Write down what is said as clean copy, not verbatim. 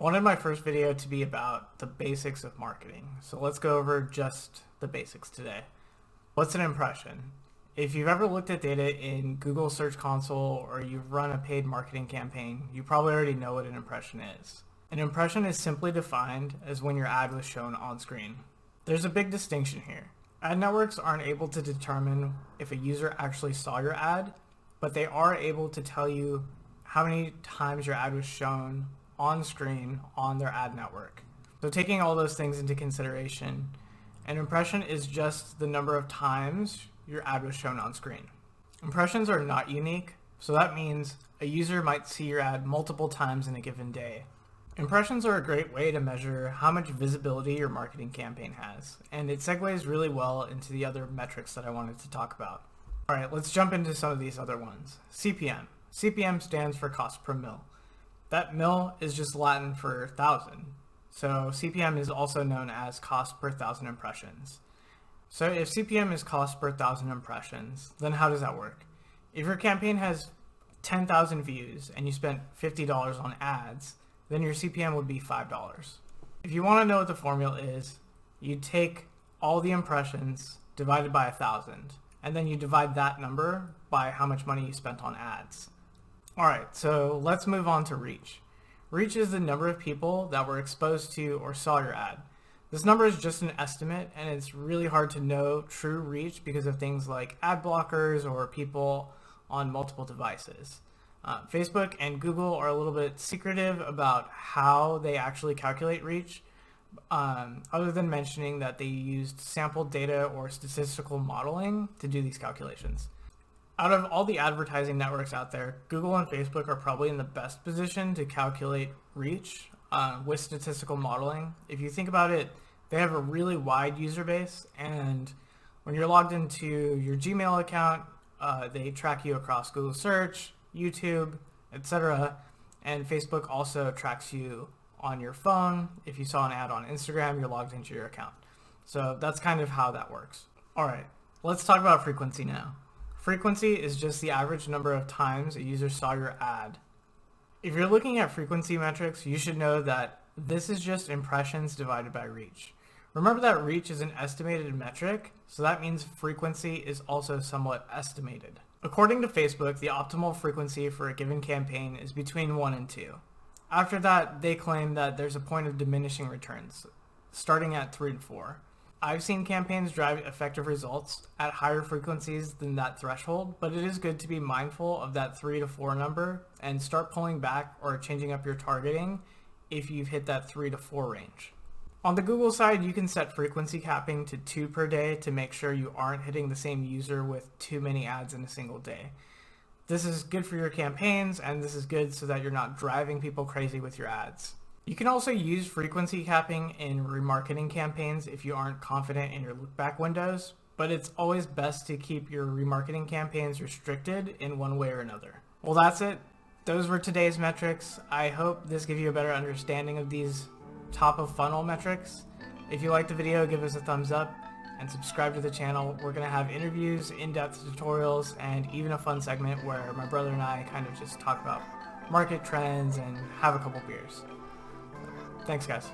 I wanted my first video to be about the basics of marketing, so let's go over just the basics today. What's an impression? If you've ever looked at data in Google Search Console or you've run a paid marketing campaign, you probably already know what an impression is. An impression is simply defined as when your ad was shown on screen. There's a big distinction here. Ad networks aren't able to determine if a user actually saw your ad, but they are able to tell you how many times your ad was shown on screen on their ad network. So taking all those things into consideration, an impression is just the number of times your ad was shown on screen. Impressions are not unique, so that means a user might see your ad multiple times in a given day. Impressions are a great way to measure how much visibility your marketing campaign has, and it segues really well into the other metrics that I wanted to talk about. All right, let's jump into some of these other ones. CPM. CPM stands for cost per mil. That mil is just Latin for 1,000. So CPM is also known as cost per 1,000 impressions. So if CPM is cost per 1,000 impressions, then how does that work? If your campaign has 10,000 views and you spent $50 on ads, then your CPM would be $5. If you want to know what the formula is, you take all the impressions divided by 1,000, and then you divide that number by how much money you spent on ads. All right, so let's move on to reach. Reach is the number of people that were exposed to or saw your ad. This number is just an estimate, and it's really hard to know true reach because of things like ad blockers or people on multiple devices. Facebook and Google are a little bit secretive about how they actually calculate reach, other than mentioning that they used sample data or statistical modeling to do these calculations. Out of all the advertising networks out there, Google and Facebook are probably in the best position to calculate reach with statistical modeling. If you think about it, they have a really wide user base, and when you're logged into your Gmail account, they track you across Google Search, YouTube, etc. And Facebook also tracks you on your phone. If you saw an ad on Instagram, you're logged into your account. So that's kind of how that works. All right, let's talk about frequency now. Frequency is just the average number of times a user saw your ad. If you're looking at frequency metrics, you should know that this is just impressions divided by reach. Remember that reach is an estimated metric, so that means frequency is also somewhat estimated. According to Facebook, the optimal frequency for a given campaign is between 1 and 2. After that, they claim that there's a point of diminishing returns, starting at 3 to 4. I've seen campaigns drive effective results at higher frequencies than that threshold, but it is good to be mindful of that 3 to 4 number and start pulling back or changing up your targeting if you've hit that 3 to 4 range. On the Google side, you can set frequency capping to 2 per day to make sure you aren't hitting the same user with too many ads in a single day. This is good for your campaigns, and this is good so that you're not driving people crazy with your ads. You can also use frequency capping in remarketing campaigns if you aren't confident in your look-back windows, but it's always best to keep your remarketing campaigns restricted in one way or another. Well, that's it. Those were today's metrics. I hope this gives you a better understanding of these top of funnel metrics. If you liked the video, give us a thumbs up and subscribe to the channel. We're going to have interviews, in-depth tutorials, and even a fun segment where my brother and I kind of just talk about market trends and have a couple beers. Thanks, guys.